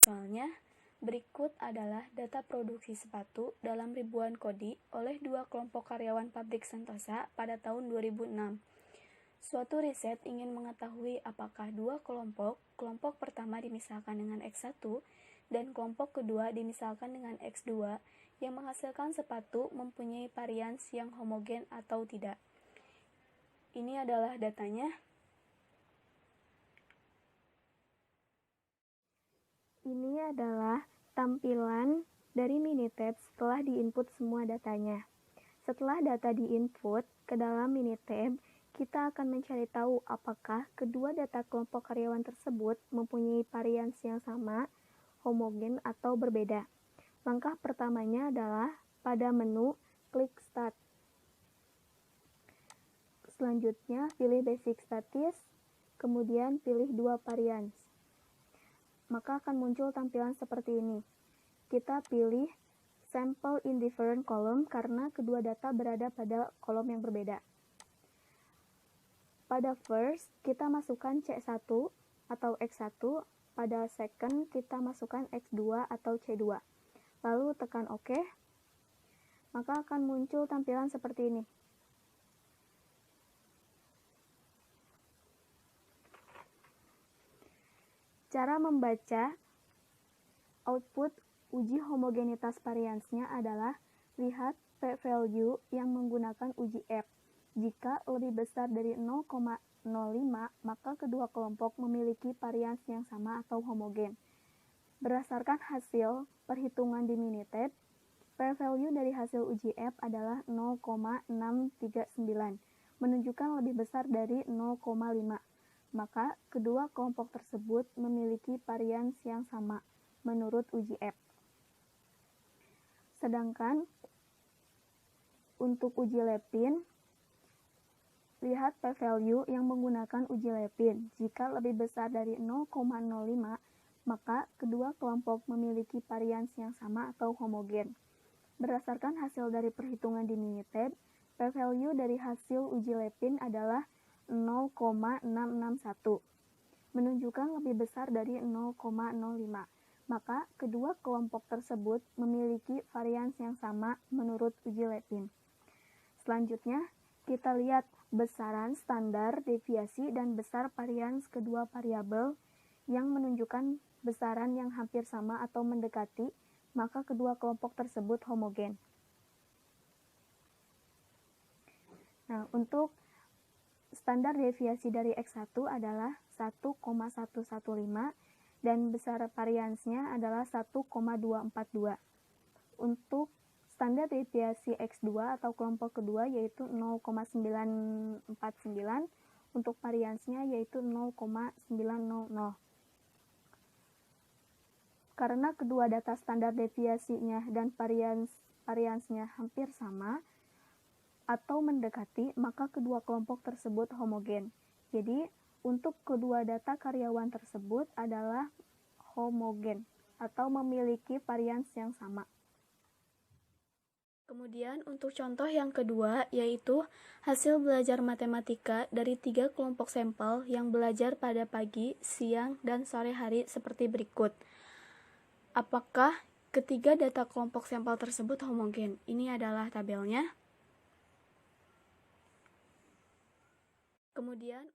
Soalnya, berikut adalah data produksi sepatu dalam ribuan kodi oleh 2 kelompok karyawan pabrik Sentosa pada tahun 2006. Suatu riset ingin mengetahui apakah dua kelompok pertama dimisalkan dengan X1 dan kelompok kedua dimisalkan dengan X2 yang menghasilkan sepatu mempunyai varians yang homogen atau tidak. Ini adalah datanya. Ini adalah tampilan dari Minitab setelah diinput semua datanya. Setelah data diinput ke dalam Minitab, kita akan mencari tahu apakah kedua data kelompok karyawan tersebut mempunyai varians yang sama, homogen, atau berbeda. Langkah pertamanya adalah pada menu, klik Start. Selanjutnya, pilih Basic Statis, kemudian pilih dua varians. Maka akan muncul tampilan seperti ini. Kita pilih Sample in Different Column karena kedua data berada pada kolom yang berbeda. Pada first, kita masukkan C1 atau X1, pada second, kita masukkan X2 atau C2. Lalu tekan OK, maka akan muncul tampilan seperti ini. Cara membaca output uji homogenitas variansnya adalah lihat p-value yang menggunakan uji F. Jika lebih besar dari 0,05, maka kedua kelompok memiliki varians yang sama atau homogen. Berdasarkan hasil perhitungan di Minitab, p-value dari hasil uji F adalah 0,639, menunjukkan lebih besar dari 0,5. Maka kedua kelompok tersebut memiliki varians yang sama menurut uji F. Sedangkan untuk uji Levin, lihat p-value yang menggunakan uji Levin. Jika lebih besar dari 0,05, maka kedua kelompok memiliki varians yang sama atau homogen. Berdasarkan hasil dari perhitungan di Minitab, p-value dari hasil uji Levin adalah 0,661, menunjukkan lebih besar dari 0,05. Maka kedua kelompok tersebut memiliki varians yang sama menurut uji Levin. Selanjutnya, kita lihat besaran standar deviasi dan besar varians kedua variabel yang menunjukkan besaran yang hampir sama atau mendekati, maka kedua kelompok tersebut homogen. Nah, untuk standar deviasi dari X1 adalah 1,115 dan besar variansnya adalah 1,242. Untuk standar deviasi X2 atau kelompok kedua yaitu 0,949, untuk variansnya yaitu 0,900. Karena kedua data standar deviasinya dan variansnya hampir sama atau mendekati, maka kedua kelompok tersebut homogen. Jadi, untuk kedua data karyawan tersebut adalah homogen atau memiliki varians yang sama. Kemudian untuk contoh yang kedua yaitu hasil belajar matematika dari 3 kelompok sampel yang belajar pada pagi, siang, dan sore hari seperti berikut. Apakah ketiga data kelompok sampel tersebut homogen? Ini adalah tabelnya. Kemudian,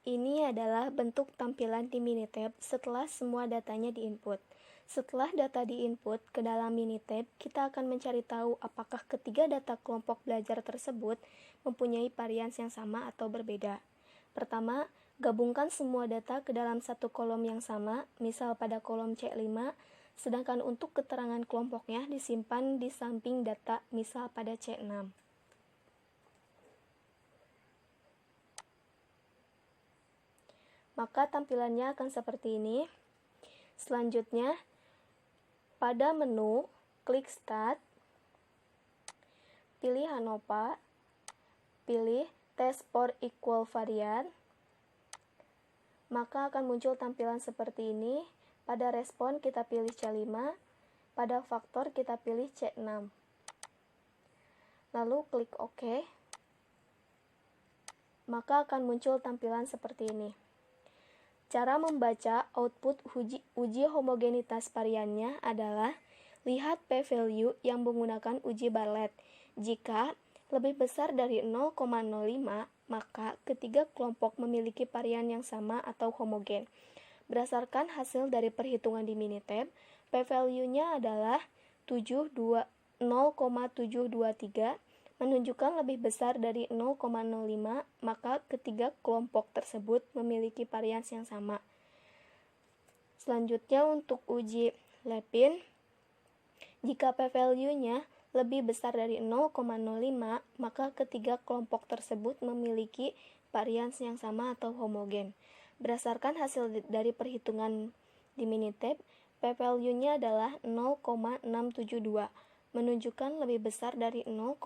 ini adalah bentuk tampilan di Minitab setelah semua datanya diinput. Setelah data diinput ke dalam Minitab, kita akan mencari tahu apakah ketiga data kelompok belajar tersebut mempunyai varians yang sama atau berbeda. Pertama, gabungkan semua data ke dalam satu kolom yang sama, misal pada kolom C5, sedangkan untuk keterangan kelompoknya disimpan di samping data, misal pada C6. Maka tampilannya akan seperti ini. Selanjutnya, pada menu, klik Start, pilih ANOVA, pilih Test for Equal Variant, maka akan muncul tampilan seperti ini. Pada respon kita pilih C5, pada faktor kita pilih C6. Lalu klik OK, maka akan muncul tampilan seperti ini. Cara membaca output uji homogenitas variannya adalah lihat p-value yang menggunakan uji Bartlett. Jika lebih besar dari 0,05, maka ketiga kelompok memiliki varian yang sama atau homogen. Berdasarkan hasil dari perhitungan di Minitab, p-value-nya adalah 0,723, menunjukkan lebih besar dari 0,05, maka ketiga kelompok tersebut memiliki varians yang sama. Selanjutnya untuk uji Levin, jika p-value-nya lebih besar dari 0,05, maka ketiga kelompok tersebut memiliki varians yang sama atau homogen. Berdasarkan hasil dari perhitungan di Minitab, p-value-nya adalah 0,672, menunjukkan lebih besar dari 0,05,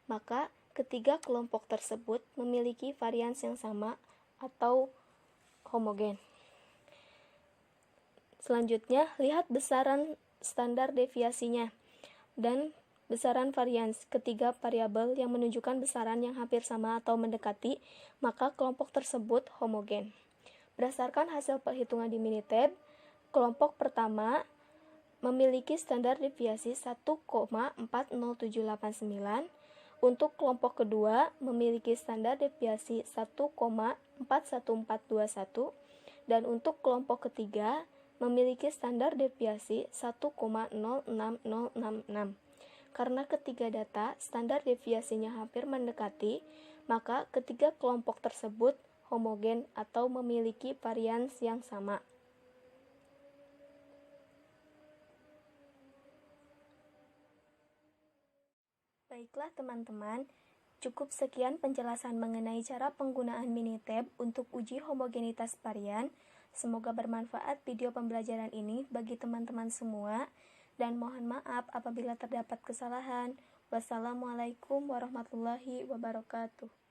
maka ketiga kelompok tersebut memiliki varians yang sama atau homogen. Selanjutnya, lihat besaran standar deviasinya dan besaran varians ketiga variabel yang menunjukkan besaran yang hampir sama atau mendekati, maka kelompok tersebut homogen. Berdasarkan hasil perhitungan di Minitab, kelompok pertama memiliki standar deviasi 1,40789, untuk kelompok kedua memiliki standar deviasi 1,41421, dan untuk kelompok ketiga memiliki standar deviasi 1,06066. Karena ketiga data standar deviasinya hampir mendekati, maka ketiga kelompok tersebut homogen atau memiliki varians yang sama. Baiklah teman-teman, cukup sekian penjelasan mengenai cara penggunaan Minitab untuk uji homogenitas varian. Semoga bermanfaat video pembelajaran ini bagi teman-teman semua, dan mohon maaf apabila terdapat kesalahan. Wassalamualaikum warahmatullahi wabarakatuh.